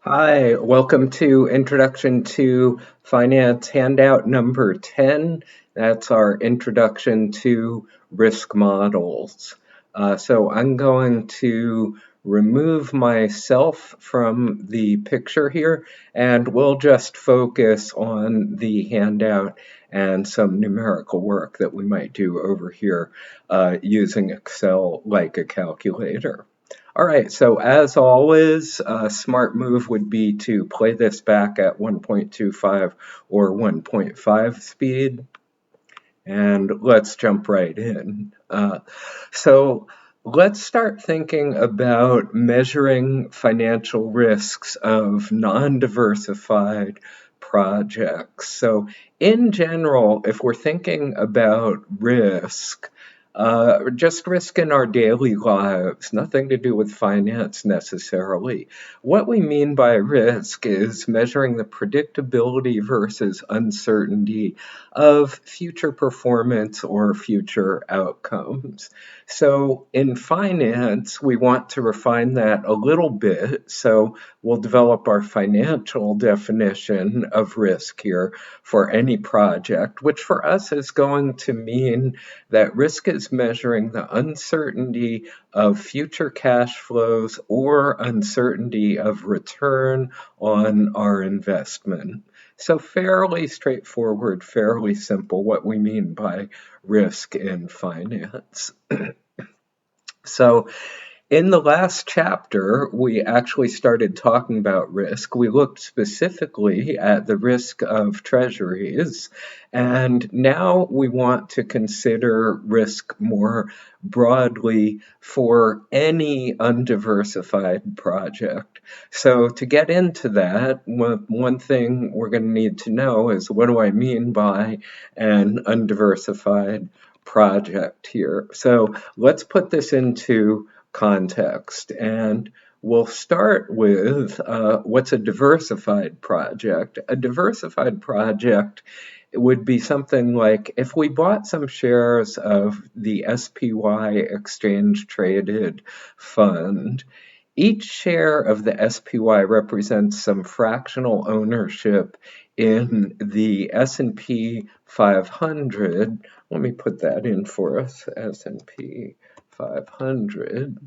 Hi, welcome to Introduction to Finance handout number 10. That's our Introduction to Risk Models. So I'm going to remove myself from the picture here, and we'll just focus on the handout and some numerical work that we might do over here using Excel like a calculator. All right, so as always, a smart move would be to play this back at 1.25 or 1.5 speed. And let's jump right in. So let's start thinking about measuring financial risks of non-diversified projects. So in general, if we're thinking about risk, just risk in our daily lives, nothing to do with finance necessarily. What we mean by risk is measuring the predictability versus uncertainty of future performance or future outcomes. So in finance, we want to refine that a little bit. So we'll develop our financial definition of risk here for any project, which for us is going to mean that risk is measuring the uncertainty of future cash flows or uncertainty of return on our investment. So fairly straightforward, fairly simple what we mean by risk in finance. So in the last chapter, we actually started talking about risk. We looked specifically at the risk of treasuries, and now we want to consider risk more broadly for any undiversified project. So to get into that, one thing we're going to need to know is, what do I mean by an undiversified project here? So let's put this into context. And we'll start with what's a diversified project. A diversified project would be something like if we bought some shares of the SPY exchange traded fund. Each share of the SPY represents some fractional ownership in the S&P 500. Let me put that in for us, S&P 500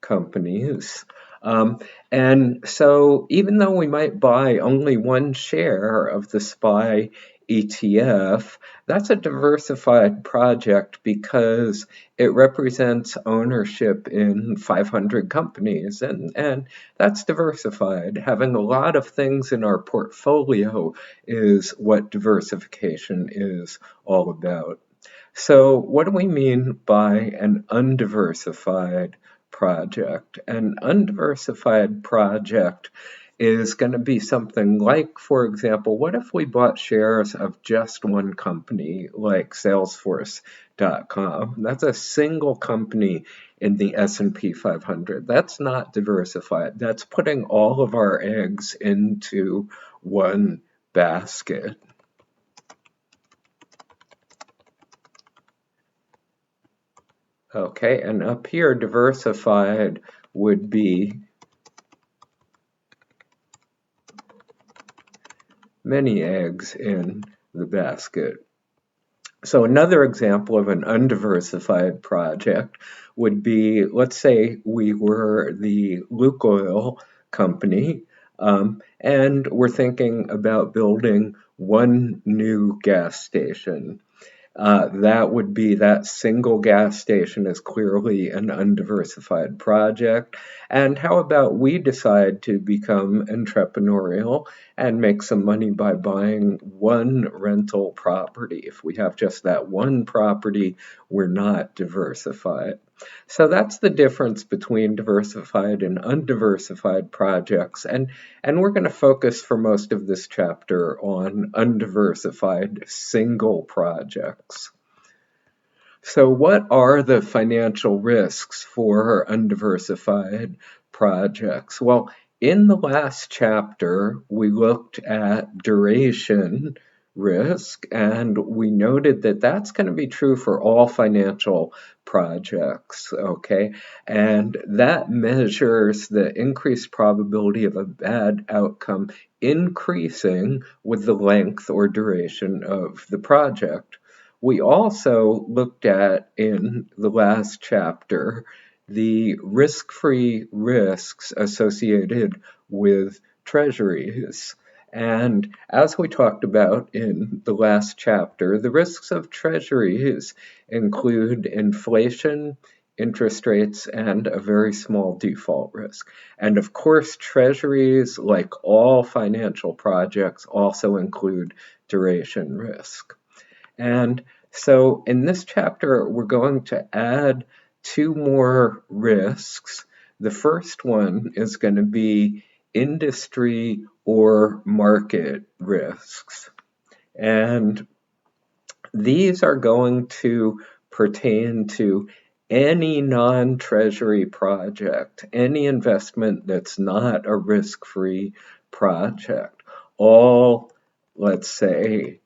companies. And so even though we might buy only one share of the SPY ETF, that's a diversified project because it represents ownership in 500 companies, and that's diversified. Having a lot of things in our portfolio is what diversification is all about. So what do we mean by an undiversified project? An undiversified project is going to be something like, for example, what if we bought shares of just one company like Salesforce.com? That's a single company in the S&P 500. That's not diversified. That's putting all of our eggs into one basket. Okay, and up here, diversified would be many eggs in the basket. So another example of an undiversified project would be, let's say we were the Lukoil company, and we're thinking about building one new gas station. That would be that single gas station is clearly an undiversified project. And how about we decide to become entrepreneurial and make some money by buying one rental property? If we have just that one property, we're not diversified. So that's the difference between diversified and undiversified projects. And we're going to focus for most of this chapter on undiversified single projects. So what are the financial risks for undiversified projects? Well, in the last chapter, we looked at duration, risk, and we noted that that's going to be true for all financial projects, okay? And that measures the increased probability of a bad outcome increasing with the length or duration of the project. We also looked at, in the last chapter, the risk-free risks associated with treasuries. And as we talked about in the last chapter, the risks of treasuries include inflation, interest rates, and a very small default risk. And of course, treasuries, like all financial projects, also include duration risk. And so in this chapter, we're going to add two more risks. The first one is going to be industry or market risks. And these are going to pertain to any non-treasury project, any investment that's not a risk-free project. All, let's say,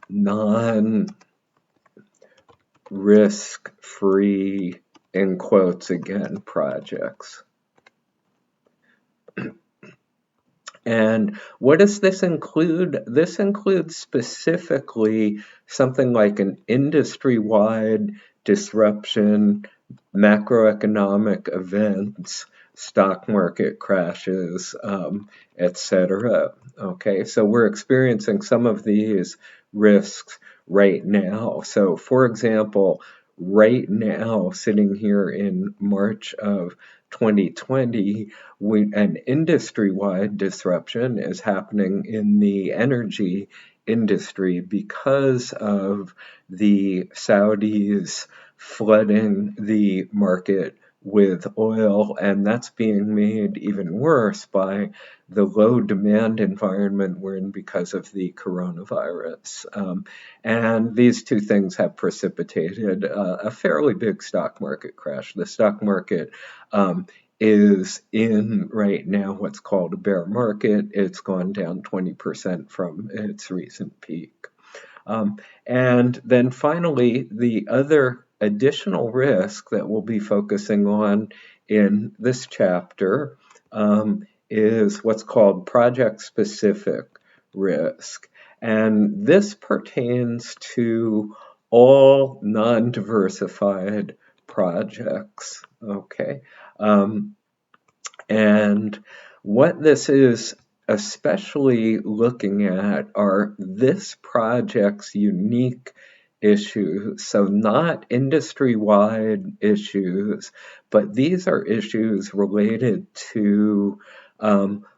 non-risk-free, in quotes again, projects. And what does this include? This includes specifically something like an industry-wide disruption, macroeconomic events, stock market crashes, etc. Okay, so we're experiencing some of these risks right now. So, for example, right now, sitting here in March of 2020, an industry-wide disruption is happening in the energy industry because of the Saudis flooding the market with oil, and that's being made even worse by the low demand environment we're in because of the coronavirus. And these two things have precipitated a fairly big stock market crash. The stock market is in right now what's called a bear market. It's gone down 20% from its recent peak. And then finally, the other additional risk that we'll be focusing on in this chapter is what's called project-specific risk. And this pertains to all non-diversified projects, okay? And what this is especially looking at are this project's unique issues. So not industry-wide issues, but these are issues related to,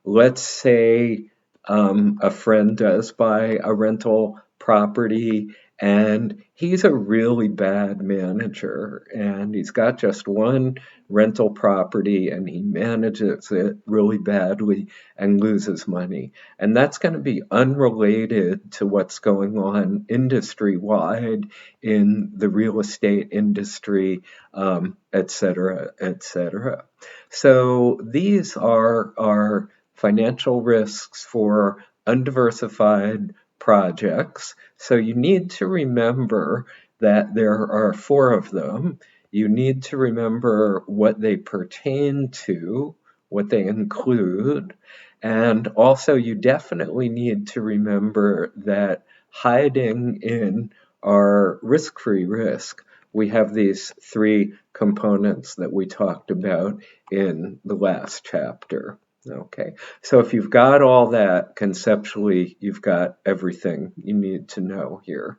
let's say, a friend does buy a rental property and he's a really bad manager and he's got just one rental property and he manages it really badly and loses money. And that's going to be unrelated to what's going on industry-wide in the real estate industry, et cetera, et cetera. So these are our financial risks for undiversified projects. So you need to remember that there are 4 of them. You need to remember what they pertain to, what they include, and also you definitely need to remember that hiding in our risk-free risk, we have these 3 components that we talked about in the last chapter. Okay, so if you've got all that conceptually, you've got everything you need to know here.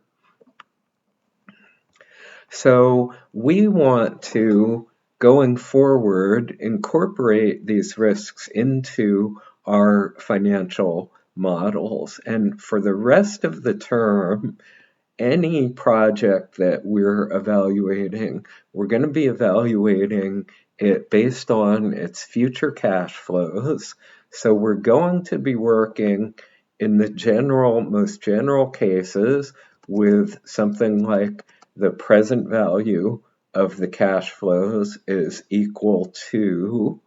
So we want to, going forward, incorporate these risks into our financial models. And for the rest of the term, any project that we're evaluating, we're going to be evaluating it based on its future cash flows. So we're going to be working in the most general cases with something like the present value of the cash flows is equal to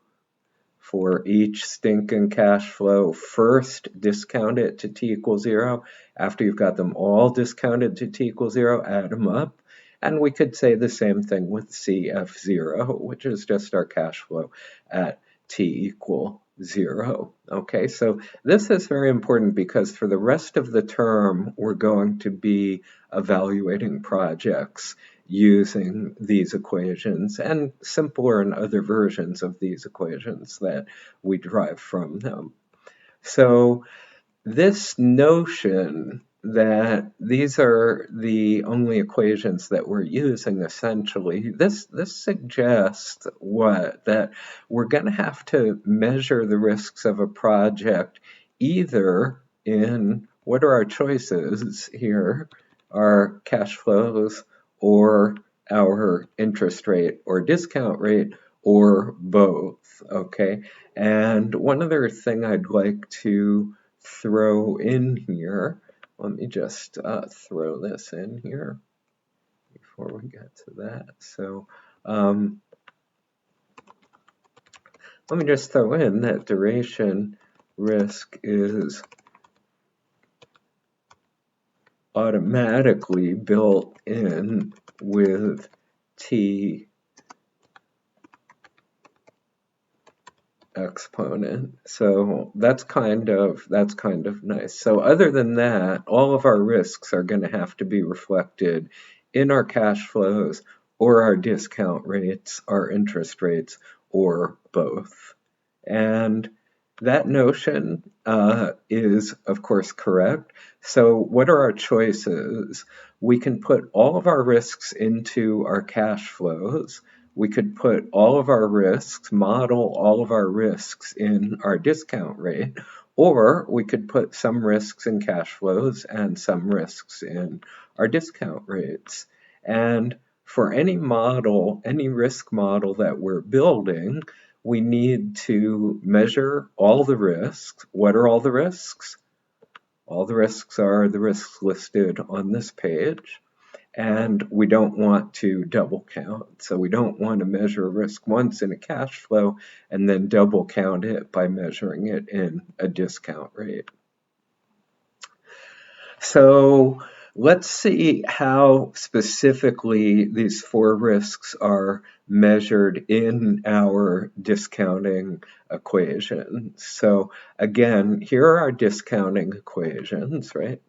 for each stinking cash flow. First, discount it to t equals 0. After you've got them all discounted to t equals 0, add them up. And we could say the same thing with CF0, which is just our cash flow at t equal 0. Okay, so this is very important because for the rest of the term, we're going to be evaluating projects using these equations and simpler and other versions of these equations that we derive from them. So this notion that these are the only equations that we're using essentially, this suggests what? That we're going to have to measure the risks of a project either in, what are our choices here? Our cash flows or our interest rate or discount rate or both, okay? And one other thing I'd like to throw in here, let me just throw this in here before we get to that. So let me just throw in that duration risk is automatically built in with t exponent. So that's kind of nice. So other than that, all of our risks are going to have to be reflected in our cash flows or our discount rates, our interest rates, or both. And that notion is, of course, correct. So what are our choices? We can put all of our risks into our cash flows. We could put all of our risks, model all of our risks in our discount rate, or we could put some risks in cash flows and some risks in our discount rates. And for any model, any risk model that we're building, we need to measure all the risks. What are all the risks? All the risks are the risks listed on this page. And we don't want to double count. So we don't want to measure risk once in a cash flow and then double count it by measuring it in a discount rate. So let's see how specifically these 4 risks are measured in our discounting equation. So again, here are our discounting equations, right?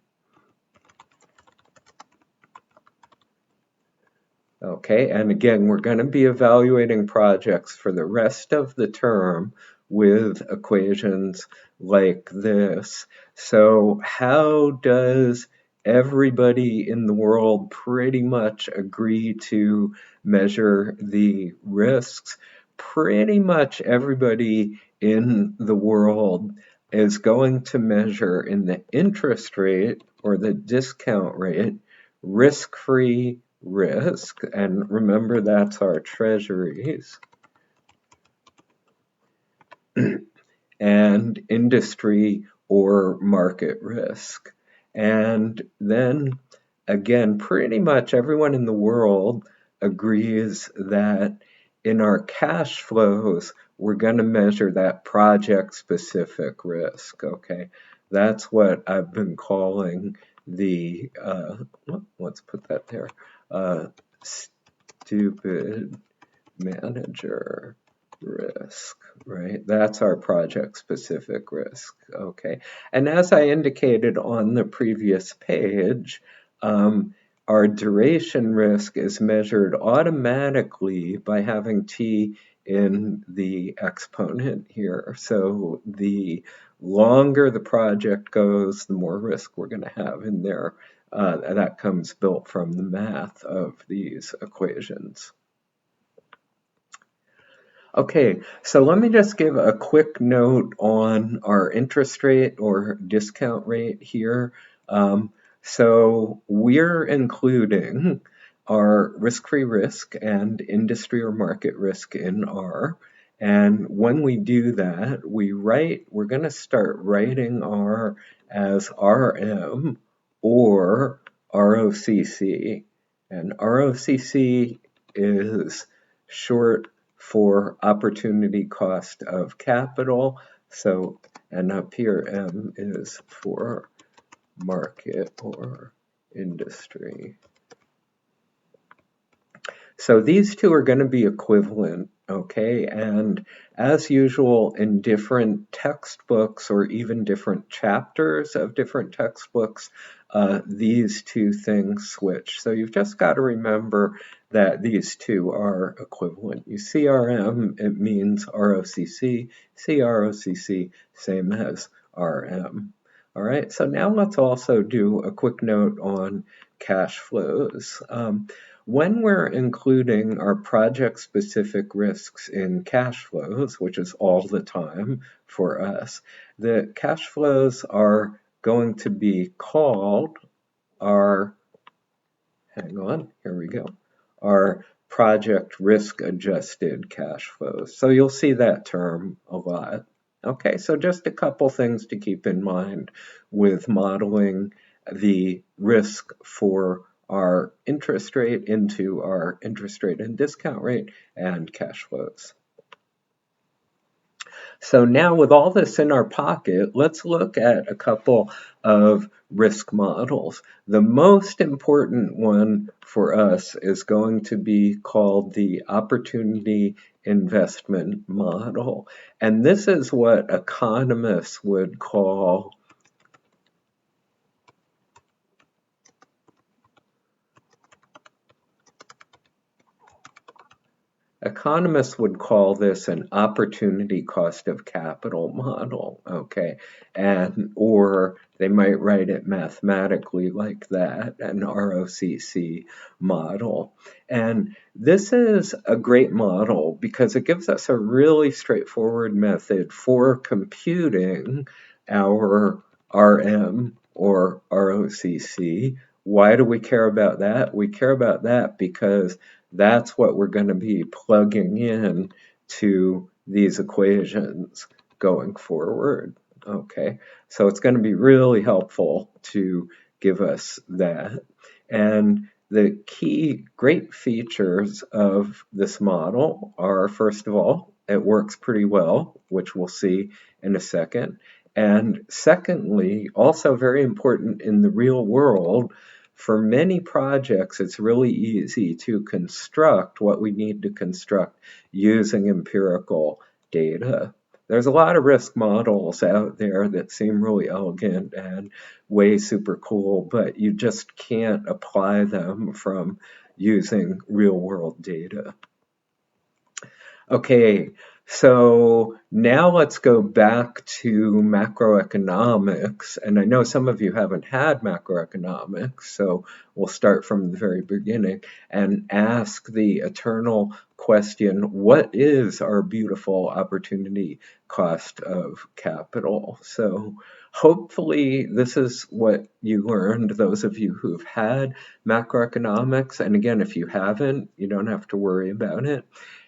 Okay, and again, we're going to be evaluating projects for the rest of the term with equations like this. So how does everybody in the world pretty much agree to measure the risks? Pretty much everybody in the world is going to measure in the interest rate or the discount rate risk-free risk, and remember that's our treasuries, and industry or market risk. And then again, pretty much everyone in the world agrees that in our cash flows, we're going to measure that project-specific risk, okay? That's what I've been calling the, let's put that there, stupid manager risk, right? That's our project-specific risk, okay? And as I indicated on the previous page, our duration risk is measured automatically by having t in the exponent here. So the longer the project goes, the more risk we're going to have in there. That comes built from the math of these equations. Okay, so let me just give a quick note on our interest rate or discount rate here. So we're including our risk-free risk and industry or market risk in R. And when we do that, we're going to start writing R as RM or ROCC. And ROCC is short for opportunity cost of capital. So, and up here, M is for market or industry. So these two are going to be equivalent, okay? And as usual in different textbooks or even different chapters of different textbooks, these two things switch. So you've just got to remember that these two are equivalent. You see RM, it means ROCC. See ROCC, same as RM. All right, so now let's also do a quick note on cash flows. When we're including our project-specific risks in cash flows, which is all the time for us, the cash flows are going to be called our, hang on, here we go, our project risk-adjusted cash flows. So you'll see that term a lot. Okay, so just a couple things to keep in mind with modeling the risk for our interest rate into our interest rate and discount rate and cash flows. So now with all this in our pocket, let's look at a couple of risk models. The most important one for us is going to be called the opportunity investment model. And this is what economists would call this an opportunity cost of capital model, okay? And or they might write it mathematically like that, an ROCC model. And this is a great model because it gives us a really straightforward method for computing our RM or ROCC. Why do we care about that? We care about that because that's what we're going to be plugging in to these equations going forward. Okay, so it's going to be really helpful to give us that. And the key great features of this model are, first of all, it works pretty well, which we'll see in a second. And secondly, also very important in the real world, for many projects, it's really easy to construct what we need to construct using empirical data. There's a lot of risk models out there that seem really elegant and way super cool, but you just can't apply them from using real world data. Okay, so now let's go back to macroeconomics. And I know some of you haven't had macroeconomics, so we'll start from the very beginning and ask the eternal question, what is our beautiful opportunity cost of capital? So hopefully this is what you learned, those of you who've had macroeconomics. And again, if you haven't, you don't have to worry about it.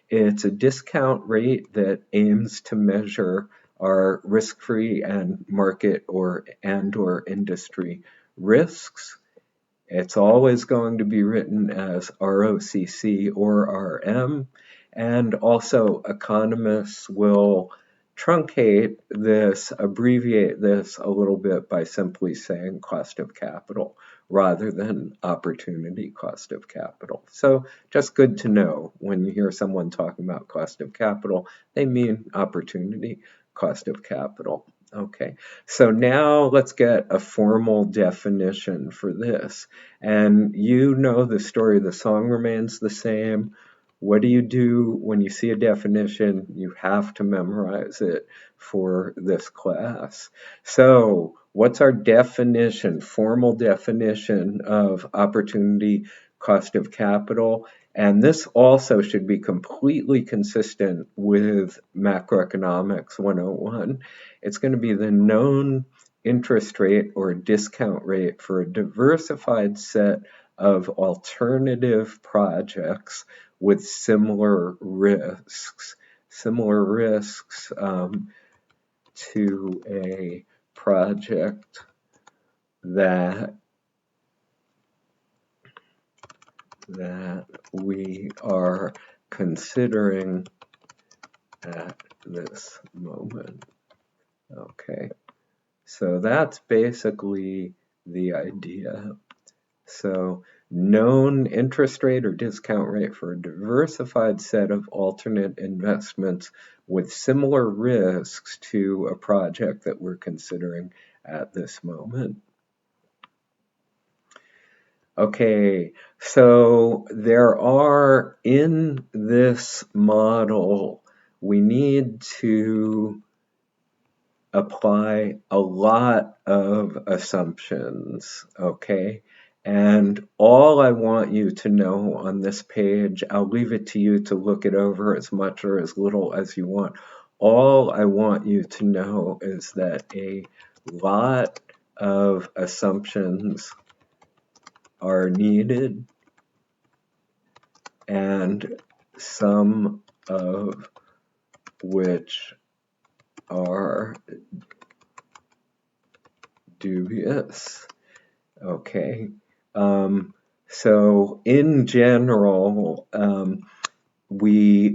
It's a discount rate that aims to measure our risk-free and market or industry risks. It's always going to be written as ROCC or RM, and also economists will truncate this, abbreviate this a little bit by simply saying cost of capital rather than opportunity cost of capital. So just good to know when you hear someone talking about cost of capital, they mean opportunity cost of capital. Okay, so now let's get a formal definition for this. And you know the story of the song remains the same. What do you do when you see a definition? You have to memorize it for this class. So what's our definition, formal definition of opportunity cost of capital? And this also should be completely consistent with Macroeconomics 101. It's going to be the known interest rate or discount rate for a diversified set of alternative projects with similar risks to a project that we are considering at this moment. Okay, so that's basically the idea. So known interest rate or discount rate for a diversified set of alternate investments with similar risks to a project that we're considering at this moment. Okay, so there are, in this model, we need to apply a lot of assumptions, okay? And all I want you to know on this page, I'll leave it to you to look it over as much or as little as you want. All I want you to know is that a lot of assumptions are needed, and some of which are dubious. Okay. So in general,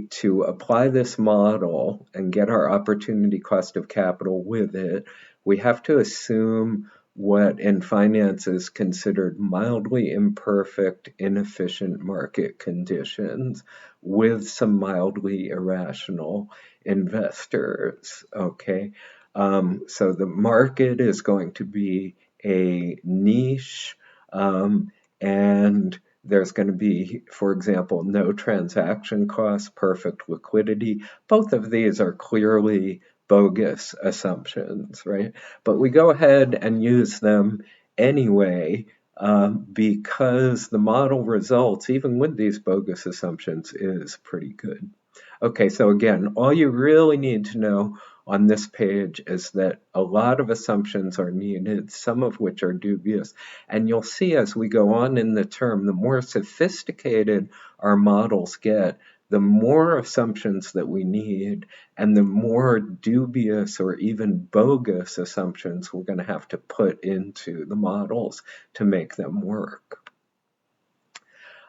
to apply this model and get our opportunity cost of capital with it, we have to assume what in finance is considered mildly imperfect, inefficient market conditions with some mildly irrational investors. Okay. So the market is going to be a niche, and there's going to be, for example, no transaction costs, perfect liquidity. Both of these are clearly bogus assumptions, right? But we go ahead and use them anyway, because the model results, even with these bogus assumptions, is pretty good. Okay, so again, all you really need to know on this page is that a lot of assumptions are needed, some of which are dubious. And you'll see as we go on in the term, the more sophisticated our models get, the more assumptions that we need, and the more dubious or even bogus assumptions we're going to have to put into the models to make them work.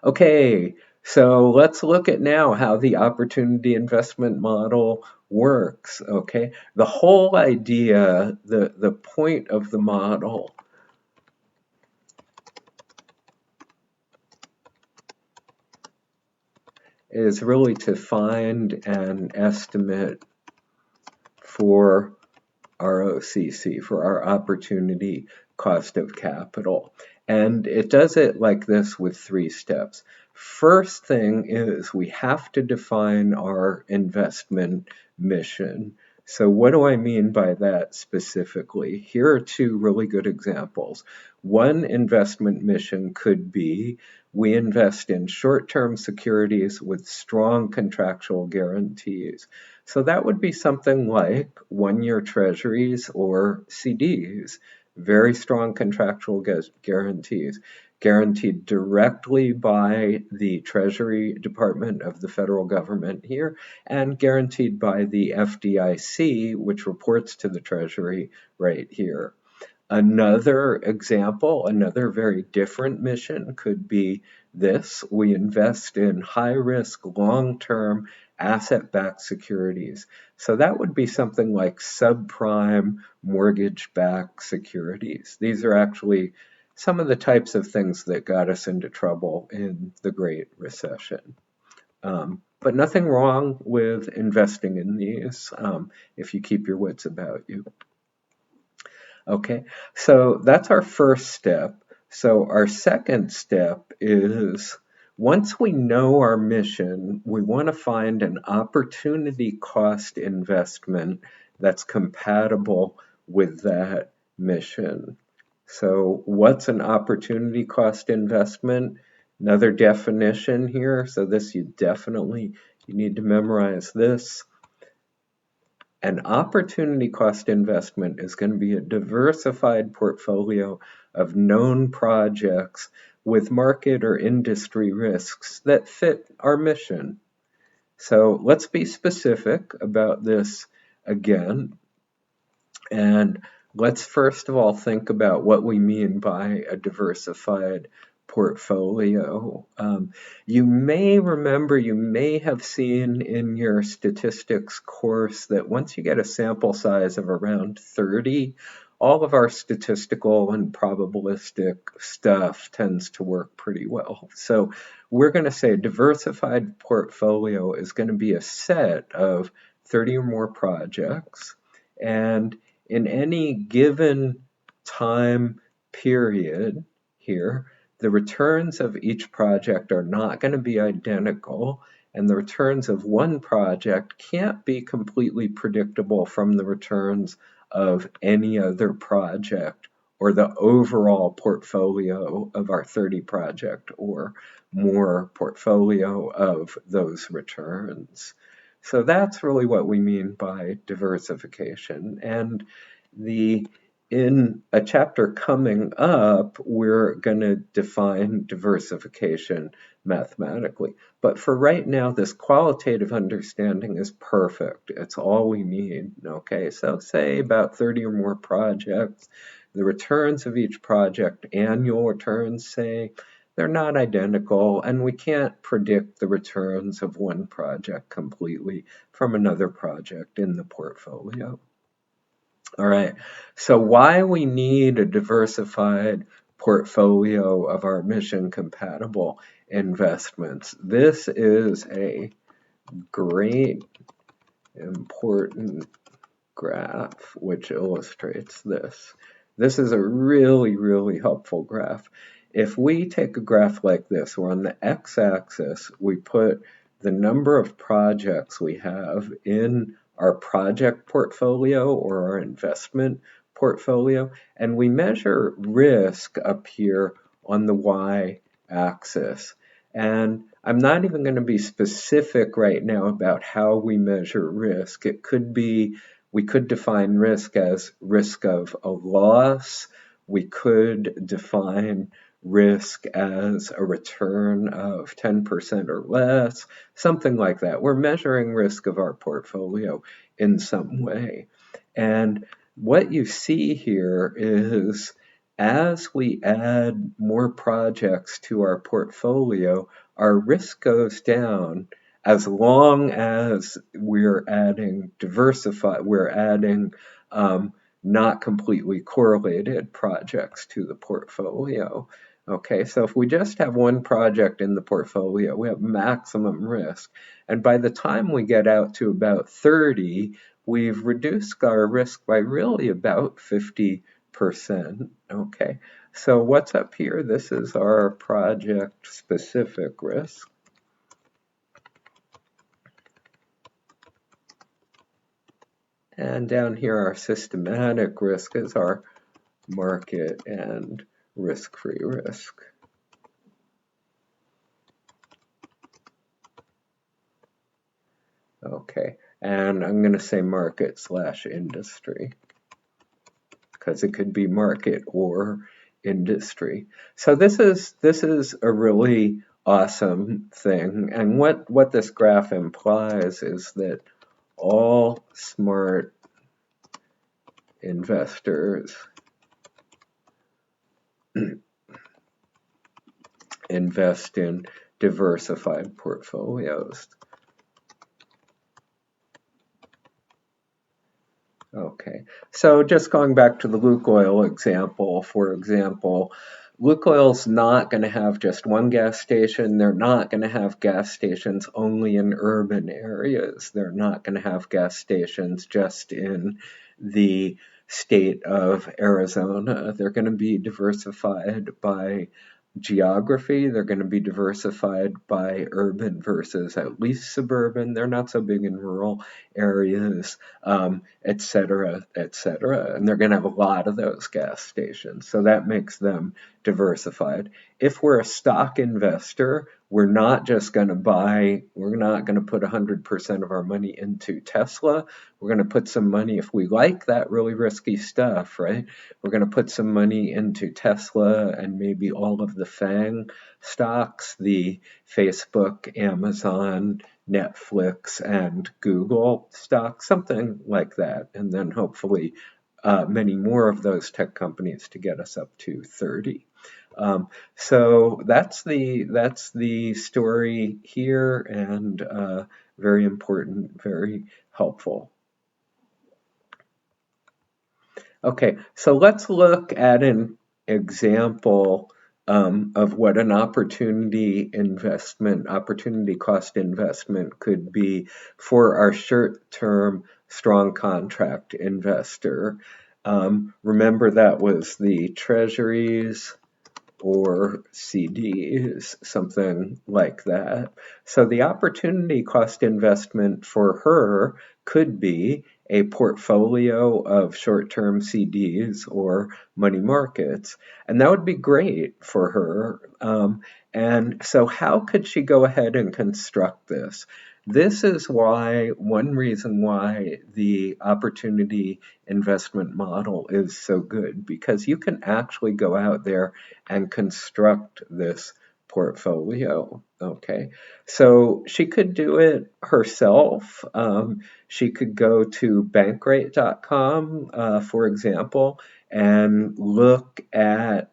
Okay, so let's look at now how the opportunity investment model works, okay? The whole idea, the point of the model is really to find an estimate for ROCC, for our opportunity cost of capital. And it does it like this with 3 steps. First thing is we have to define our investment mission. So what do I mean by that specifically? Here are 2 really good examples. One investment mission could be we invest in short-term securities with strong contractual guarantees. So that would be something like 1-year treasuries or CDs, very strong contractual guarantees, guaranteed directly by the Treasury Department of the federal government here, and guaranteed by the FDIC, which reports to the Treasury right here. Another example, another very different mission could be this. We invest in high-risk, long-term, asset-backed securities. So that would be something like subprime mortgage-backed securities. These are actually some of the types of things that got us into trouble in the Great Recession. But nothing wrong with investing in these if you keep your wits about you. Okay, so that's our first step. So our second step is once we know our mission, we want to find an opportunity cost investment that's compatible with that mission. So what's an opportunity cost investment? Another definition here. So this you need to memorize this. An opportunity cost investment is going to be a diversified portfolio of known projects with market or industry risks that fit our mission. So let's be specific about this again. And let's first of all think about what we mean by a diversified portfolio. You may remember, you may have seen in your statistics course that once you get a sample size of around 30, all of our statistical and probabilistic stuff tends to work pretty well. So we're going to say a diversified portfolio is going to be a set of 30 or more projects, and in any given time period here, the returns of each project are not going to be identical, and the returns of one project can't be completely predictable from the returns of any other project or the overall portfolio of our 30 project or more portfolio of those returns. So that's really what we mean by diversification. And in a chapter coming up, we're going to define diversification mathematically. But for right now, this qualitative understanding is perfect. It's all we need. Okay, so say about 30 or more projects. The returns of each project, annual returns, say, they're not identical, and we can't predict the returns of one project completely from another project in the portfolio. All right, so why we need a diversified portfolio of our mission-compatible investments. This is a great, important graph which illustrates this. This is a really, really helpful graph. If we take a graph like this, where on the x-axis we put the number of projects we have in our project portfolio or our investment portfolio, and we measure risk up here on the y-axis. And I'm not even going to be specific right now about how we measure risk. It could be, we could define risk as risk of a loss. We could define risk as a return of 10% or less, something like that. We're measuring risk of our portfolio in some way. And what you see here is as we add more projects to our portfolio, our risk goes down as long as we're adding not completely correlated projects to the portfolio. Okay, so if we just have one project in the portfolio, we have maximum risk. And by the time we get out to about 30, we've reduced our risk by really about 50%. Okay, so what's up here? This is our project-specific risk. And down here, our systematic risk is our market and risk-free risk. Okay, and I'm going to say market/industry because it could be market or industry. So this is a really awesome thing, and what this graph implies is that all smart investors invest in diversified portfolios. Okay, so just going back to the Lukoil example, for example, Lukoil's not going to have just one gas station. They're not going to have gas stations only in urban areas. They're not going to have gas stations just in the state of Arizona. They're going to be diversified by geography. They're going to be diversified by urban versus at least suburban. They're not so big in rural areas, et cetera, et cetera. And they're going to have a lot of those gas stations. So that makes them diversified. If we're a stock investor, we're not just going to we're not going to put 100% of our money into Tesla. We're going to put some money, if we like that really risky stuff, right? We're going to put some money into Tesla and maybe all of the FANG stocks, the Facebook, Amazon, Netflix, and Google stocks, something like that. And then hopefully many more of those tech companies to get us up to 30. So that's the story here, and very important, very helpful. Okay, so let's look at an example of what an opportunity cost investment could be for our short-term strong contract investor. Remember that was the treasuries or CDs, something like that. So the opportunity cost investment for her could be a portfolio of short-term CDs or money markets, and that would be great for her. And so how could she go ahead and construct this? This is one reason why the opportunity investment model is so good, because you can actually go out there and construct this portfolio. Okay, so she could do it herself. She could go to bankrate.com, for example, and look at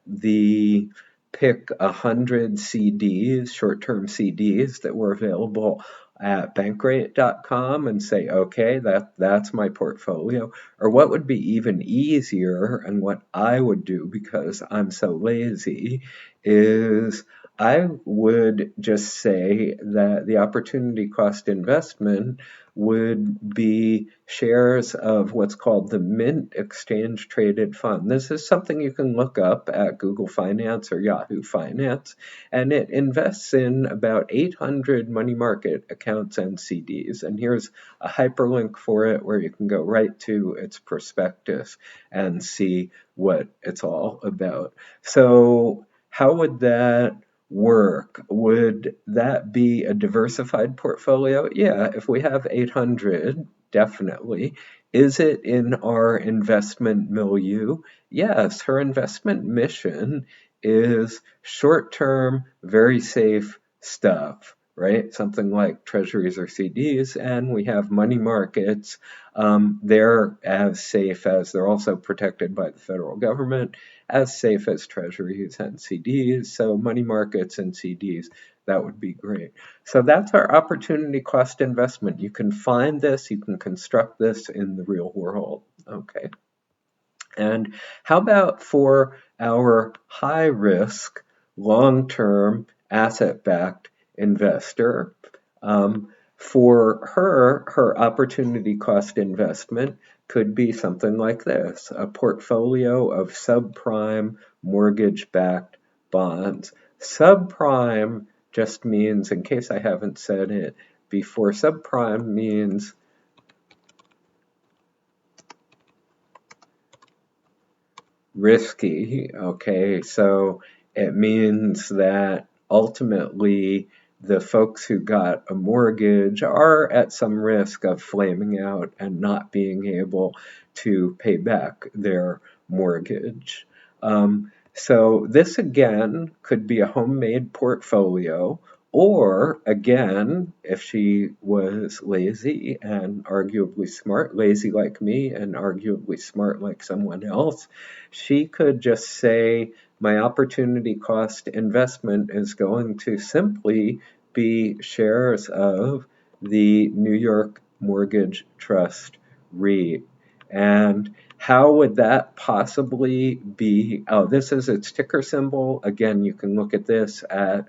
pick 100 CDs, short-term CDs that were available at bankrate.com and say, okay, that's my portfolio. Or what would be even easier, and what I would do because I'm so lazy, is I would just say that the opportunity cost investment would be shares of what's called the Mint Exchange Traded Fund. This is something you can look up at Google Finance or Yahoo Finance, and it invests in about 800 money market accounts and CDs. And here's a hyperlink for it where you can go right to its prospectus and see what it's all about. So how would that work? Would that be a diversified portfolio? Yeah, if we have 800, definitely. Is it in our investment milieu? Yes, her investment mission is short-term, very safe stuff, right? Something like treasuries or CDs, and we have money markets. They're as safe as, they're also protected by the federal government, as safe as treasuries and CDs. So money markets and CDs, that would be great. So that's our opportunity cost investment. You can find this, you can construct this in the real world. Okay. And how about for our high risk, long term asset backed investor? For her opportunity cost investment could be something like this: a portfolio of subprime mortgage backed bonds. Subprime just means, in case I haven't said it before, subprime means risky. Okay, so it means that ultimately the folks who got a mortgage are at some risk of flaming out and not being able to pay back their mortgage. So this again could be a homemade portfolio, or again, if she was lazy and arguably smart, lazy like me and arguably smart like someone else, she could just say, my opportunity cost investment is going to simply be shares of the New York Mortgage Trust REIT. And how would that possibly be? Oh, this is its ticker symbol. Again, you can look at this at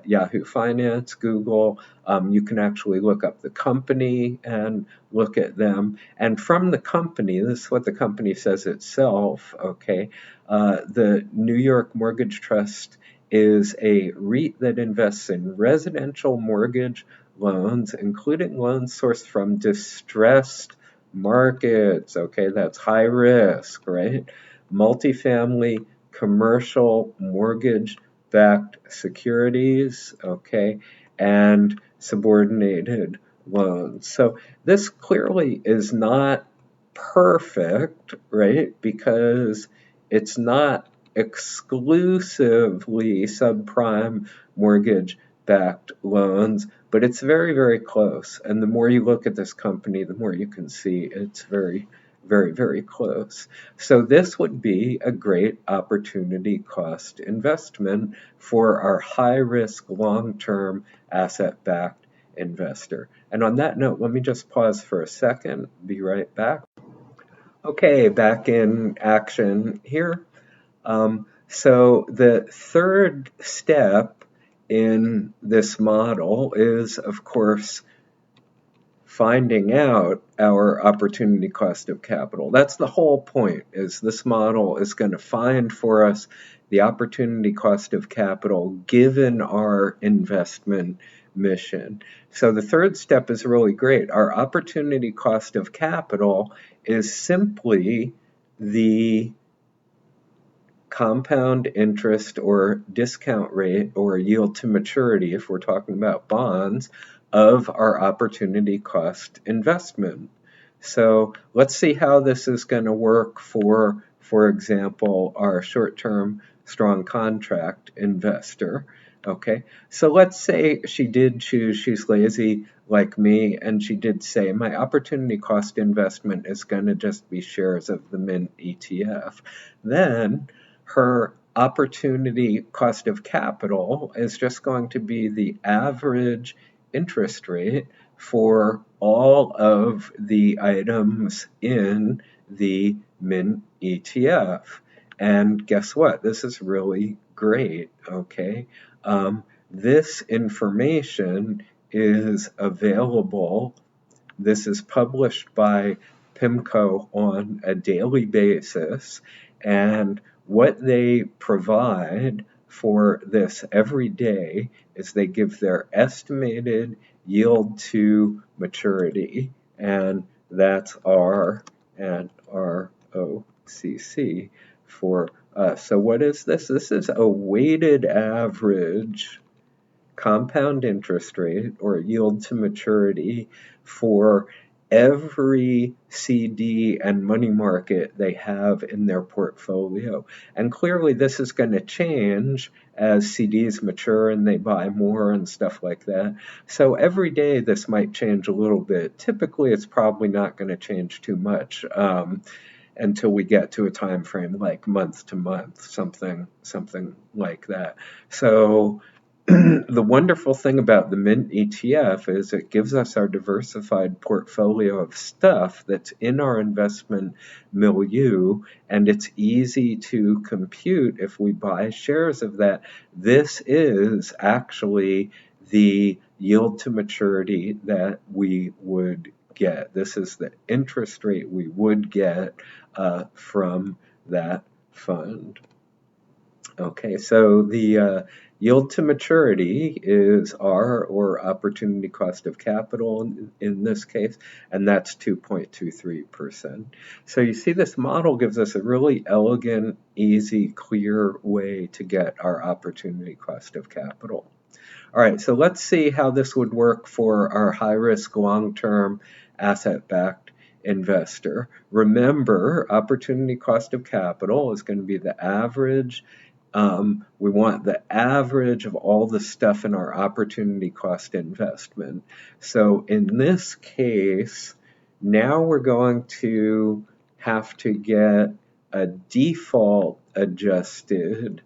Yahoo Finance, Google. You can actually look up the company and look at them. And from the company, this is what the company says itself, okay, the New York Mortgage Trust is a REIT that invests in residential mortgage loans, including loans sourced from distressed markets. Okay, that's high risk, right? Multifamily commercial mortgage backed securities, okay, and subordinated loans. So this clearly is not perfect, right? Because it's not exclusively subprime mortgage backed loans, but it's very, very close. And the more you look at this company, the more you can see it's very, very, very close. So this would be a great opportunity cost investment for our high risk, long-term asset-backed investor. And on that note, let me just pause for a second, be right back. Okay, back in action here. So the third step in this model is, of course, finding out our opportunity cost of capital. That's the whole point, is this model is going to find for us the opportunity cost of capital given our investment mission. So the third step is really great. Our opportunity cost of capital is simply the compound interest or discount rate or yield to maturity, if we're talking about bonds, of our opportunity cost investment. So let's see how this is going to work for example, our short-term strong contract investor. Okay, so let's say she did choose, she's lazy like me, and she did say, my opportunity cost investment is going to just be shares of the Mint ETF. Then her opportunity cost of capital is just going to be the average interest rate for all of the items in the Mint ETF. And guess what? This is really great, okay? This information is available. This is published by PIMCO on a daily basis, and what they provide for this every day is they give their estimated yield to maturity, and that's R and ROCC for us. So what is this? This is a weighted average compound interest rate or yield to maturity for every CD and money market they have in their portfolio. And clearly this is going to change as CDs mature and they buy more and stuff like that. So every day this might change a little bit. Typically it's probably not going to change too much until we get to a time frame like month to month, something like that. So the wonderful thing about the Mint ETF is it gives us our diversified portfolio of stuff that's in our investment milieu, and it's easy to compute if we buy shares of that. This is actually the yield to maturity that we would get. This is the interest rate we would get from that fund. Okay, so the yield to maturity is R, or opportunity cost of capital in this case, and that's 2.23%. So you see this model gives us a really elegant, easy, clear way to get our opportunity cost of capital. All right, so let's see how this would work for our high-risk, long-term, asset-backed investor. Remember, opportunity cost of capital is going to be the average. We want the average of all the stuff in our opportunity cost investment. So in this case, now we're going to have to get a default adjusted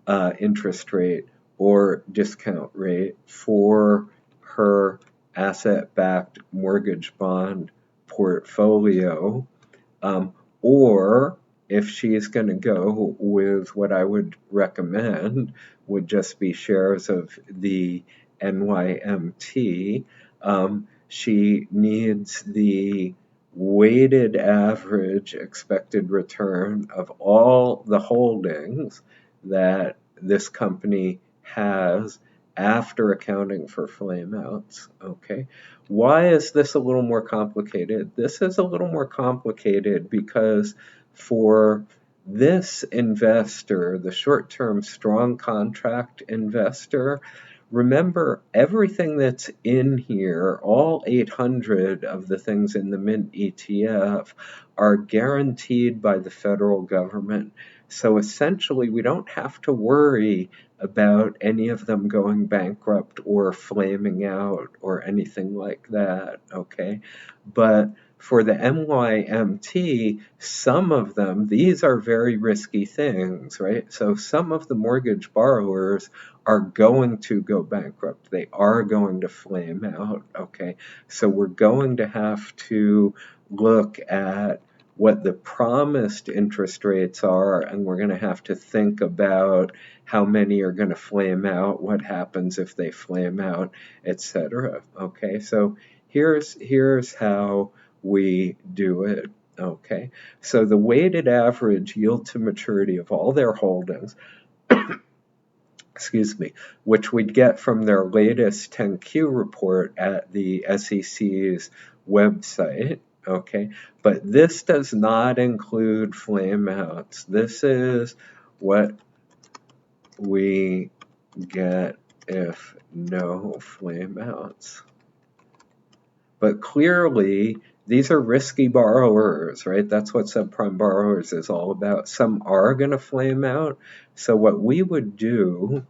interest rate or discount rate for her asset-backed mortgage bond portfolio, or if she's going to go with what I would recommend would just be shares of the NYMT, she needs the weighted average expected return of all the holdings that this company has after accounting for flameouts. Okay, why is this a little more complicated? This is a little more complicated because for this investor, the short-term strong contract investor, remember everything that's in here, all 800 of the things in the Mint ETF are guaranteed by the federal government. So essentially, we don't have to worry about any of them going bankrupt or flaming out or anything like that, okay? But for the MYMT, some of them, these are very risky things, right? So some of the mortgage borrowers are going to go bankrupt. They are going to flame out, okay? So we're going to have to look at what the promised interest rates are, and we're going to have to think about how many are going to flame out, what happens if they flame out, etc. Okay, so here's how we do it. Okay, so the weighted average yield to maturity of all their holdings, excuse me, which we'd get from their latest 10Q report at the SEC's website. Okay, but this does not include flameouts. This is what we get if no flameouts. But clearly, these are risky borrowers, right? That's what subprime borrowers is all about. Some are going to flame out. So what we would do,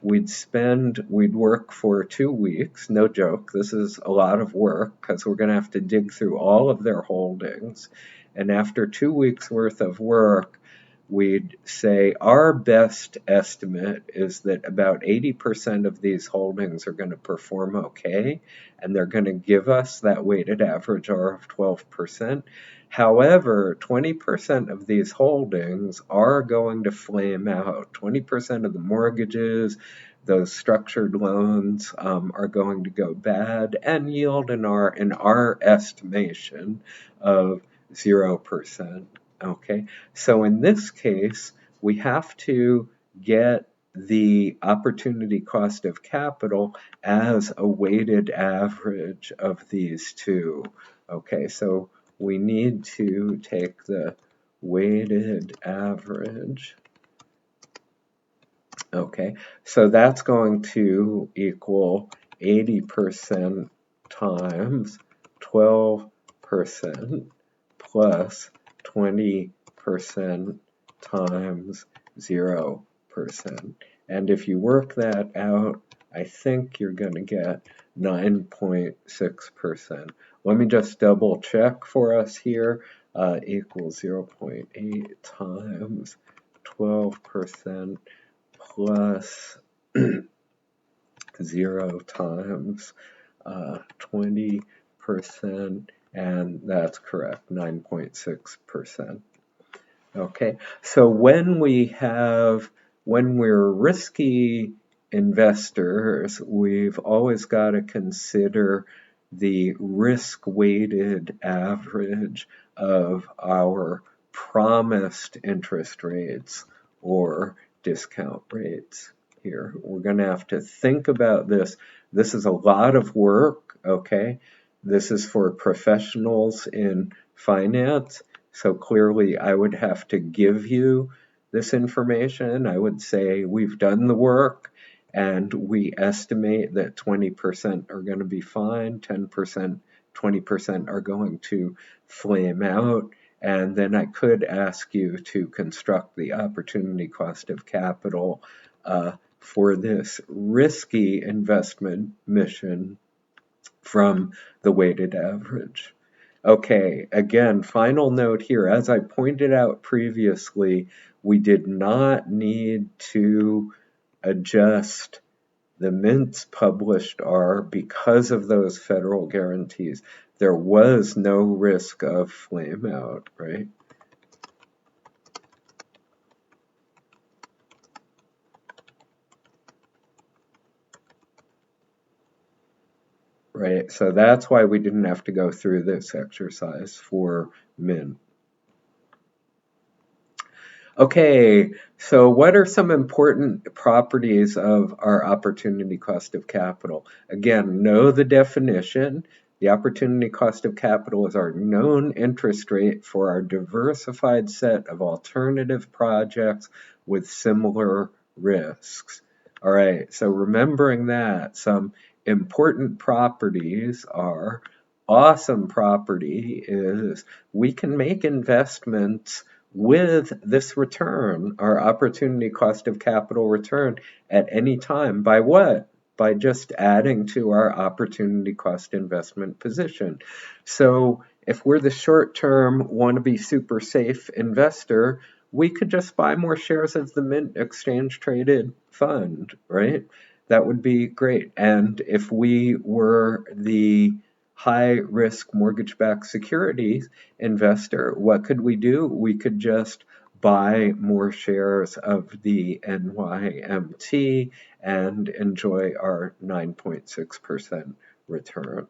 we'd work for 2 weeks. No joke. This is a lot of work because we're going to have to dig through all of their holdings. And after 2 weeks worth of work, we'd say our best estimate is that about 80% of these holdings are going to perform okay, and they're going to give us that weighted average R of 12%. However, 20% of these holdings are going to flame out. 20% of the mortgages, those structured loans, are going to go bad and yield in our estimation of 0%. Okay, so in this case, we have to get the opportunity cost of capital as a weighted average of these two. Okay, so we need to take the weighted average. Okay, so that's going to equal 80% times 12% plus 20% times 0%. And if you work that out, I think you're going to get 9.6%. Let me just double check for us here. Equals 0.8 times 12% plus 0 times 20%, and that's correct, 9.6%. Okay, so when we're risky investors, we've always got to consider the risk-weighted average of our promised interest rates or discount rates here. We're going to have to think about this. This is a lot of work, okay? This is for professionals in finance. So clearly I would have to give you this information. I would say we've done the work and we estimate that 20% are going to be fine, 10%, 20% are going to flame out. And then I could ask you to construct the opportunity cost of capital for this risky investment mission from the weighted average. Okay, again, final note here. As I pointed out previously, we did not need to adjust the mints published R because of those federal guarantees. There was no risk of flame out, right? Right, so that's why we didn't have to go through this exercise for mint. Okay, so what are some important properties of our opportunity cost of capital? Again, know the definition. The opportunity cost of capital is our known interest rate for our diversified set of alternative projects with similar risks. All right, so remembering that, some important properties are, awesome property is we can make investments with this return, our opportunity cost of capital return, at any time. By what? By just adding to our opportunity cost investment position. So if we're the short-term, want to be super safe investor, we could just buy more shares of the Mint exchange traded fund, right? That would be great. And if we were the high risk mortgage-backed securities investor, what could we do? We could just buy more shares of the NYMT and enjoy our 9.6% return.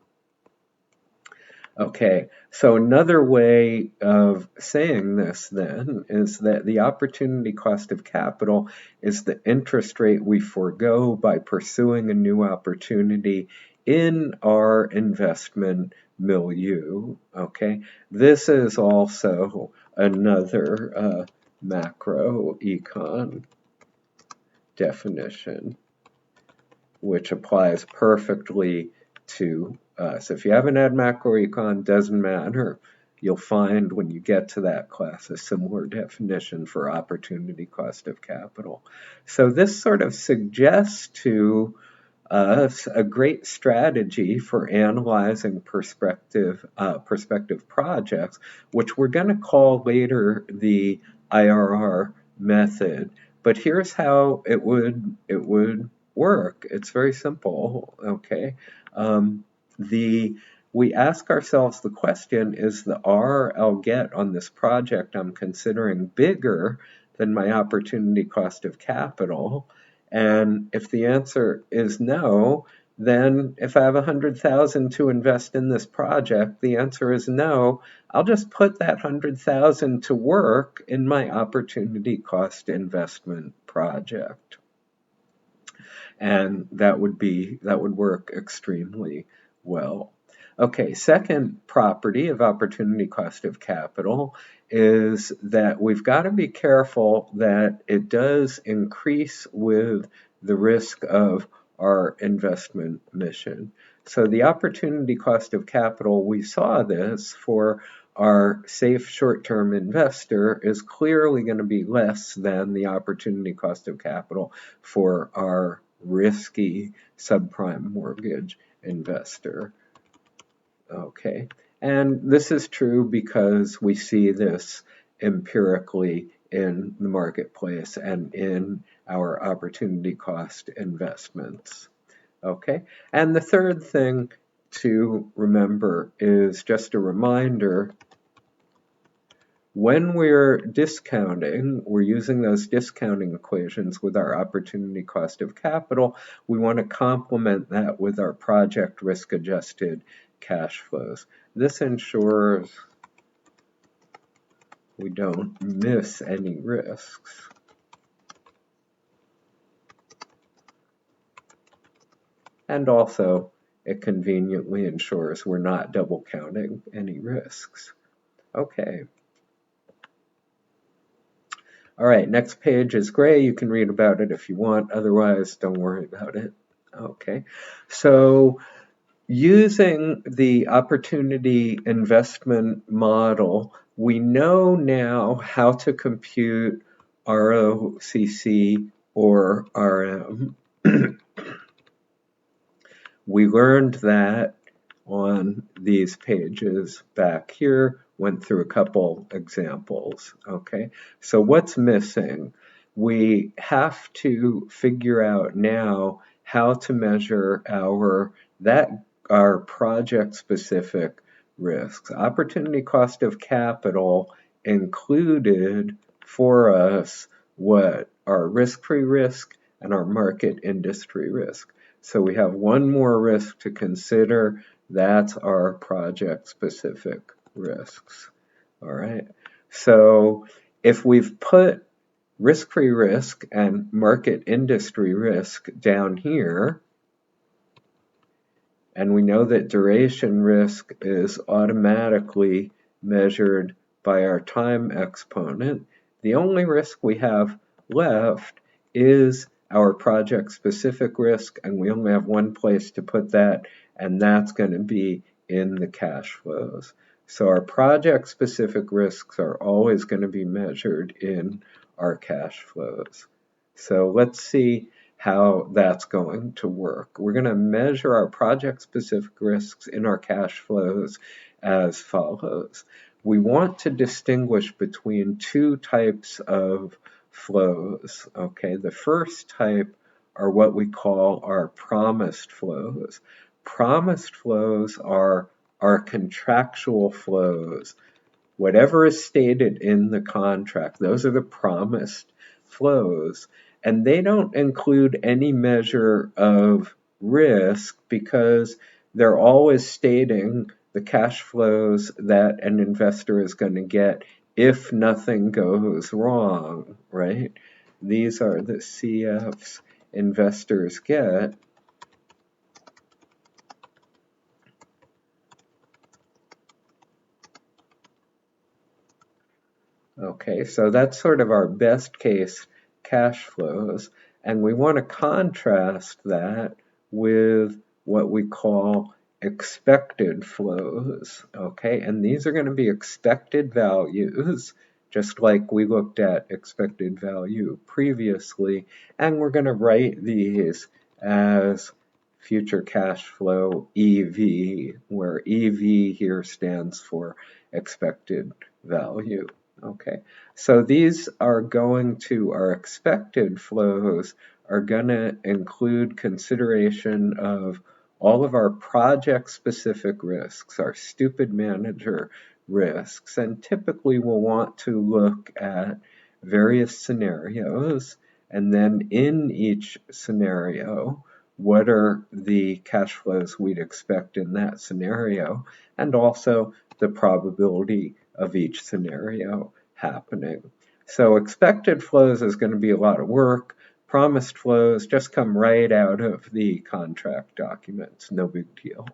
Okay, so another way of saying this then is that the opportunity cost of capital is the interest rate we forego by pursuing a new opportunity in our investment milieu. Okay, this is also another macro econ definition, which applies perfectly to us. If you haven't had macroecon, doesn't matter. You'll find when you get to that class a similar definition for opportunity cost of capital. So this sort of suggests to us a great strategy for analyzing prospective projects, which we're going to call later the IRR method. But here's how it would work. It's very simple, okay? We ask ourselves the question, is the R I'll get on this project I'm considering bigger than my opportunity cost of capital? And if the answer is no, then if I have 100,000 to invest in this project, the answer is no. I'll just put that 100,000 to work in my opportunity cost investment project. And that would work extremely well. Okay, second property of opportunity cost of capital is that we've got to be careful that it does increase with the risk of our investment mission. So the opportunity cost of capital, we saw this for our safe short-term investor, is clearly going to be less than the opportunity cost of capital for our risky subprime mortgage investor. Okay, and this is true because we see this empirically in the marketplace and in our opportunity cost investments. Okay, and the third thing to remember is just a reminder, when we're discounting, we're using those discounting equations with our opportunity cost of capital. We want to complement that with our project risk-adjusted cash flows. This ensures we don't miss any risks. And also, it conveniently ensures we're not double counting any risks. Okay. All right, next page is gray. You can read about it if you want. Otherwise, don't worry about it. Okay, so using the opportunity investment model, we know now how to compute ROCC or RM. We learned that on these pages back here, went through a couple examples, okay? So what's missing? We have to figure out now how to measure our project-specific risks. Opportunity cost of capital included for us what our risk-free risk and our market industry risk. So we have one more risk to consider. That's our project-specific risks. All right. So if we've put risk-free risk and market industry risk down here, and we know that duration risk is automatically measured by our time exponent, the only risk we have left is our project-specific risk, and we only have one place to put that, and that's going to be in the cash flows. So our project-specific risks are always going to be measured in our cash flows. So let's see how that's going to work. We're going to measure our project-specific risks in our cash flows as follows. We want to distinguish between two types of flows. Okay, the first type are what we call our promised flows. Promised flows are our contractual flows. Whatever is stated in the contract, those are the promised flows. And they don't include any measure of risk because they're always stating the cash flows that an investor is going to get if nothing goes wrong, right? These are the CFs investors get. Okay, so that's sort of our best case cash flows, and we want to contrast that with what we call expected flows. Okay, and these are going to be expected values, just like we looked at expected value previously, and we're going to write these as future cash flow EV, where EV here stands for expected value. Okay, so these are going to, our expected flows are going to include consideration of all of our project-specific risks, our stupid manager risks, and typically we'll want to look at various scenarios, and then in each scenario, what are the cash flows we'd expect in that scenario, and also the probability of each scenario happening. So expected flows is going to be a lot of work. Promised flows just come right out of the contract documents, no big deal.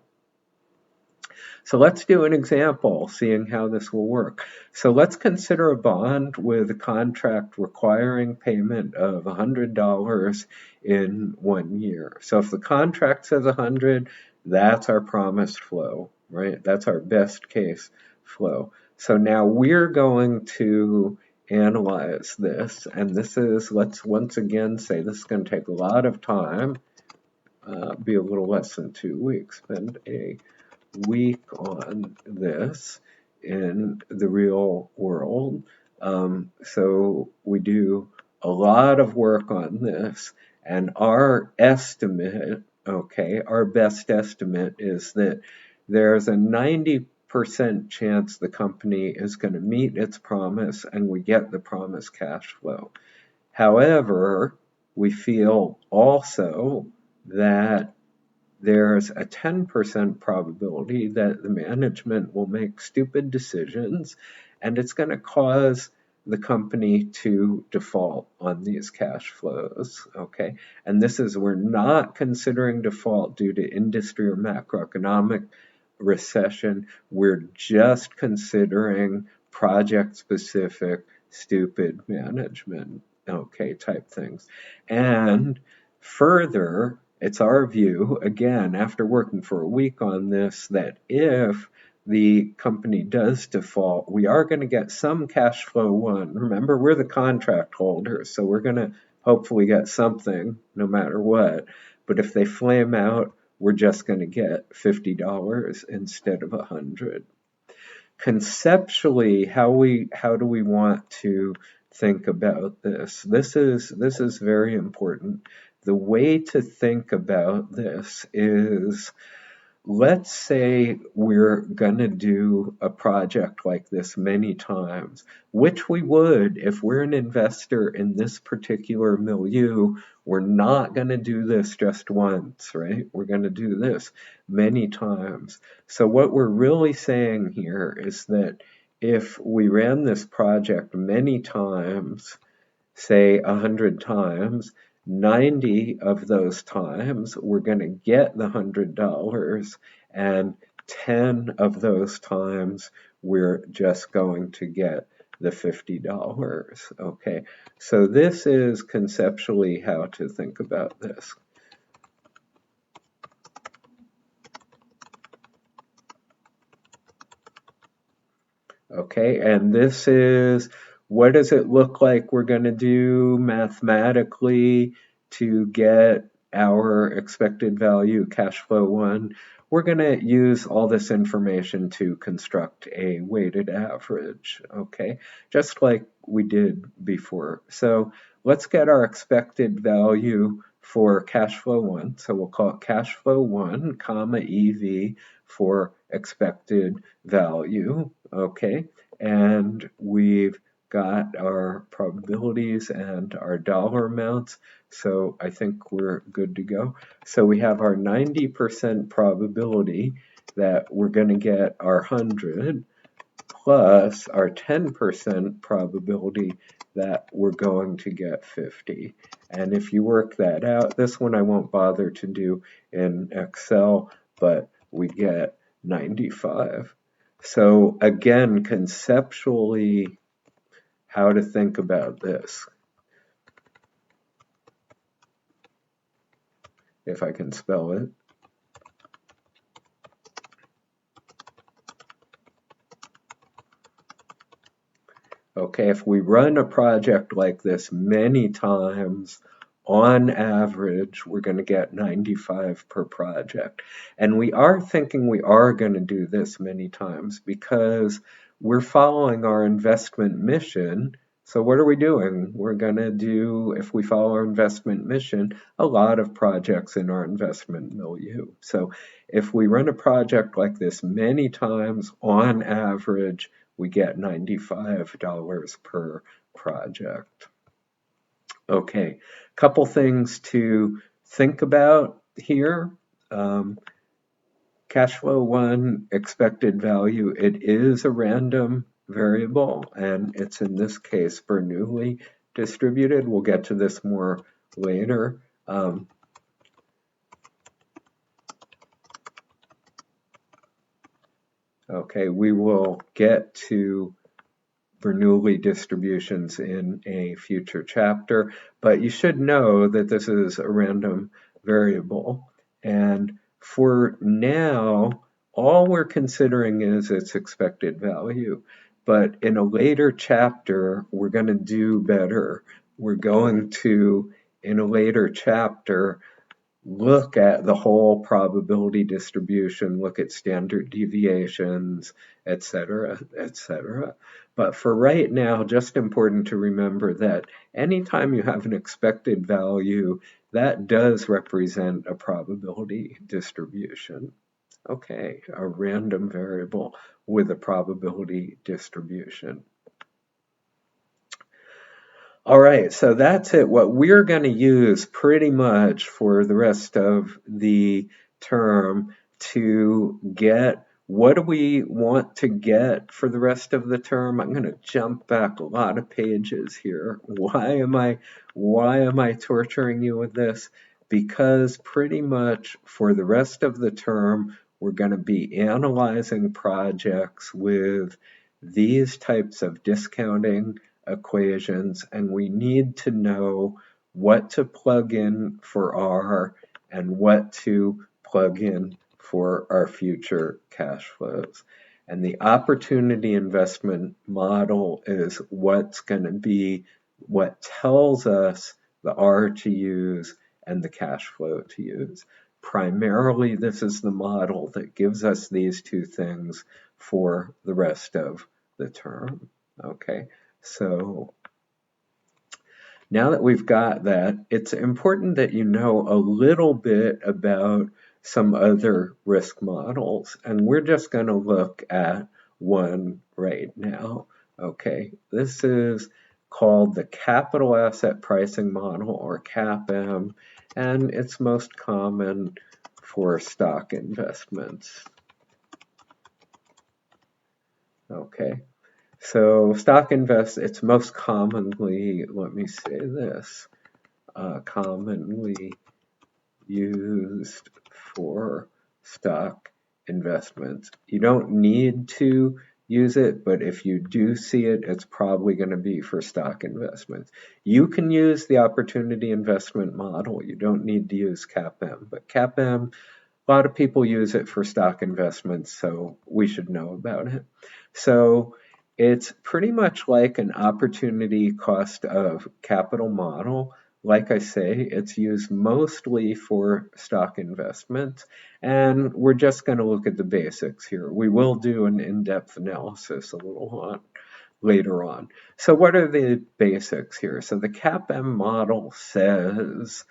So let's do an example, seeing how this will work. So let's consider a bond with a contract requiring payment of $100 in 1 year. So if the contract says 100, that's our promised flow, right? That's our best case flow. So now we're going to analyze this, and this is, let's once again say this is going to take a lot of time, be a little less than 2 weeks, spend a week on this in the real world. So we do a lot of work on this, and our estimate, okay, our best estimate is that there's a 90% chance the company is going to meet its promise and we get the promised cash flow. However, we feel also that there's a 10% probability that the management will make stupid decisions and it's going to cause the company to default on these cash flows, okay? And this is, we're not considering default due to industry or macroeconomic recession. We're just considering project-specific stupid management, okay, type things. And further, it's our view, again, after working for a week on this, that if the company does default, we are going to get some cash flow one. Remember, we're the contract holders, so we're going to hopefully get something no matter what. But if they flame out, we're just going to get $50 instead of $100. Conceptually, how do we want to think about this? This is very important. The way to think about this is, let's say we're going to do a project like this many times, which we would if we're an investor in this particular milieu. We're not going to do this just once, right? We're going to do this many times. So what we're really saying here is that if we ran this project many times, say 100 times, 90 of those times we're going to get the $100, and 10 of those times we're just going to get the $50, okay? So this is conceptually how to think about this. Okay, and this is, what does it look like we're going to do mathematically to get our expected value cash flow one? we're going to use all this information to construct a weighted average, okay, just like we did before. So let's get our expected value for cash flow 1. So we'll call it cash flow 1, comma EV for expected value, okay, and we've got our probabilities and our dollar amounts, so I think we're good to go. So we have our 90% probability that we're going to get our 100 plus our 10% probability that we're going to get 50. And if you work that out, this one I won't bother to do in Excel, but we get 95. So again, conceptually, how to think about this. If I can spell it. Okay, if we run a project like this many times, on average, we're going to get 95 per project. And we are thinking we are going to do this many times because we're following our investment mission. So what are we doing? We're going to do, if we follow our investment mission, a lot of projects in our investment milieu. So if we run a project like this many times, on average, we get $95 per project. Okay, couple things to think about here. Cash flow 1, expected value, it is a random variable, and it's in this case Bernoulli distributed. We'll get to this more later. Okay, we will get to Bernoulli distributions in a future chapter, but you should know that this is a random variable. And for now, all we're considering is its expected value. But in a later chapter, we're going to do better. We're going to, in a later chapter, look at the whole probability distribution, look at standard deviations, etc., etc. But for right now, just important to remember that anytime you have an expected value, that does represent a probability distribution. Okay, a random variable with a probability distribution. All right, so that's it. What we're going to use pretty much for the rest of the term to get what do we want to get for the rest of the term. I'm going to jump back a lot of pages here. Why am I torturing you with this? Because pretty much for the rest of the term, we're going to be analyzing projects with these types of discounting equations, and we need to know what to plug in for R and what to plug in for our future cash flows. And the opportunity investment model is what's going to be what tells us the R to use and the cash flow to use. Primarily, this is the model that gives us these two things for the rest of the term. Okay, so now that we've got that, it's important that you know a little bit about some other risk models, and we're just going to look at one right now. Okay, this is called the capital asset pricing model, or CAPM, and it's most common for stock investments. Okay. So stock invest, it's most commonly, let me say this, commonly used for stock investments. You don't need to use it, but if you do see it, it's probably going to be for stock investments. You can use the opportunity investment model. You don't need to use CAPM, but CAPM, a lot of people use it for stock investments, so we should know about it. So it's pretty much like an opportunity cost of capital model, like I say, it's used mostly for stock investments, and we're just going to look at the basics here. We will do an in-depth analysis a little later on. So what are the basics here? So the CAPM model says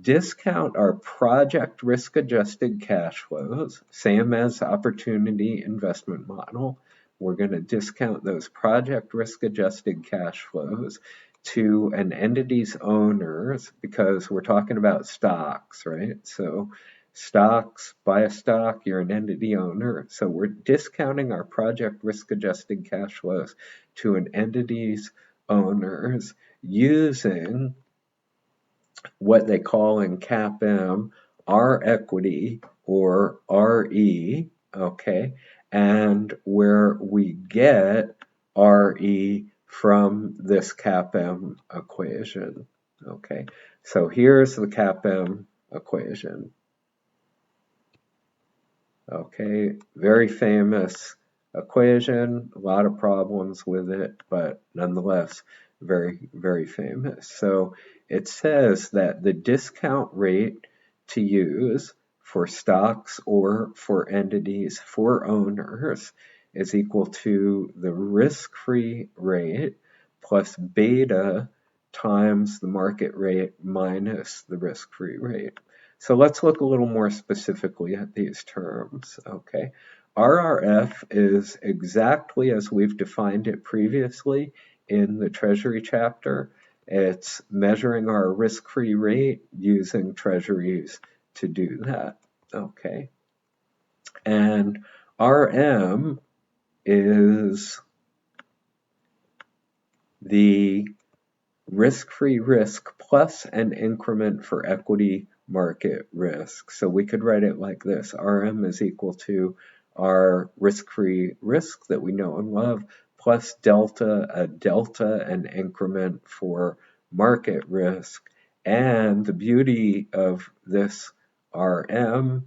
discount our project risk-adjusted cash flows, same as opportunity investment model. We're going to discount those project risk-adjusted cash flows to an entity's owners, because we're talking about stocks, right? So stocks, buy a stock, you're an entity owner. So we're discounting our project risk-adjusted cash flows to an entity's owners using what they call in CAPM R equity or RE, okay, and where we get RE from this CAPM equation, okay. So here's the CAPM equation, okay, very famous equation, a lot of problems with it, but nonetheless, very, very famous. So it says that the discount rate to use for stocks or for entities, for owners, is equal to the risk-free rate plus beta times the market rate minus the risk-free rate. So let's look a little more specifically at these terms, okay? RRF is exactly as we've defined it previously in the Treasury chapter. It's measuring our risk-free rate using Treasuries to do that, okay? And RM is the risk-free risk plus an increment for equity market risk. So we could write it like this: RM is equal to our risk-free risk that we know and love plus delta, an increment for market risk. And the beauty of this RM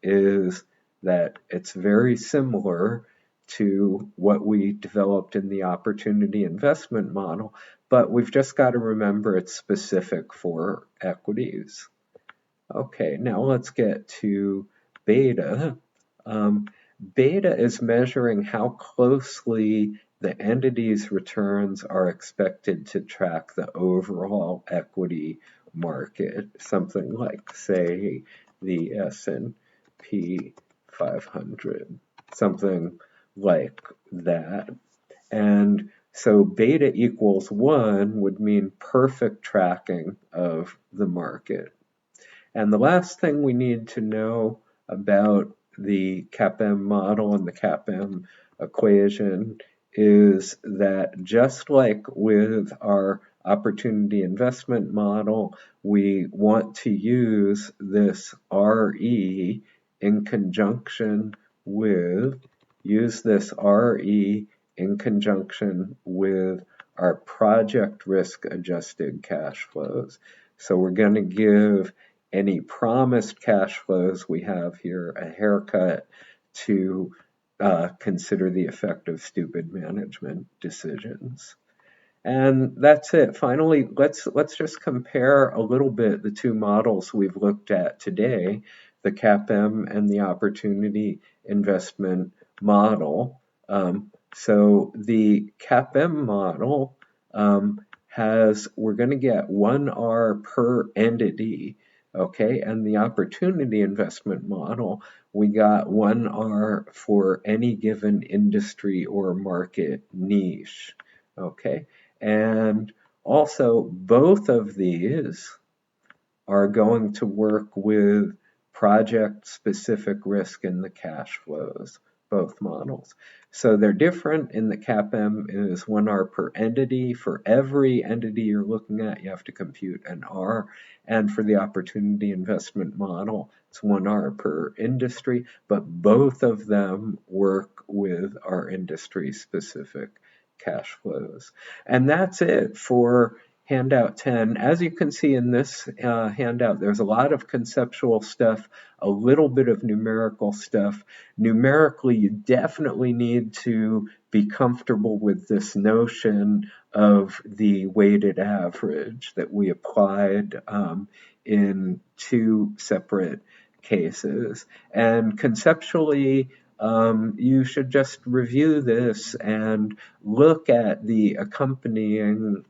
is that it's very similar to what we developed in the opportunity investment model, but we've just got to remember it's specific for equities. Okay, now let's get to beta. Beta is measuring how closely the entity's returns are expected to track the overall equity market, something like, say, the S&P 500, something like that. And so beta equals 1 would mean perfect tracking of the market. And the last thing we need to know about the CAPM model and the CAPM equation is that just like with our opportunity investment model, we want to use this RE in conjunction with, our project risk adjusted cash flows. So we're going to give any promised cash flows we have here a haircut to consider the effect of stupid management decisions. And that's it. Finally, let's just compare a little bit the two models we've looked at today, the CAPM and the opportunity investment model. So the CAPM model we're going to get 1R per entity, okay? And the opportunity investment model, we got 1R for any given industry or market niche, okay? And also, both of these are going to work with project-specific risk in the cash flows, both models. So they're different. In the CAPM is 1R per entity. For every entity you're looking at, you have to compute an R. And for the opportunity investment model, it's 1R per industry. But both of them work with our industry-specific cash flows. And that's it for handout 10. As you can see in this handout, there's a lot of conceptual stuff, a little bit of numerical stuff. Numerically, you definitely need to be comfortable with this notion of the weighted average that we applied in two separate cases. And conceptually, you should just review this and look at the accompanying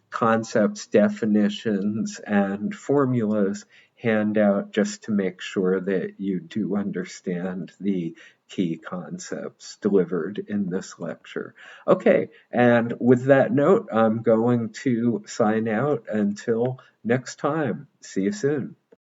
concepts, definitions, and formulas handout just to make sure that you do understand the key concepts delivered in this lecture. Okay, and with that note, I'm going to sign out until next time. See you soon.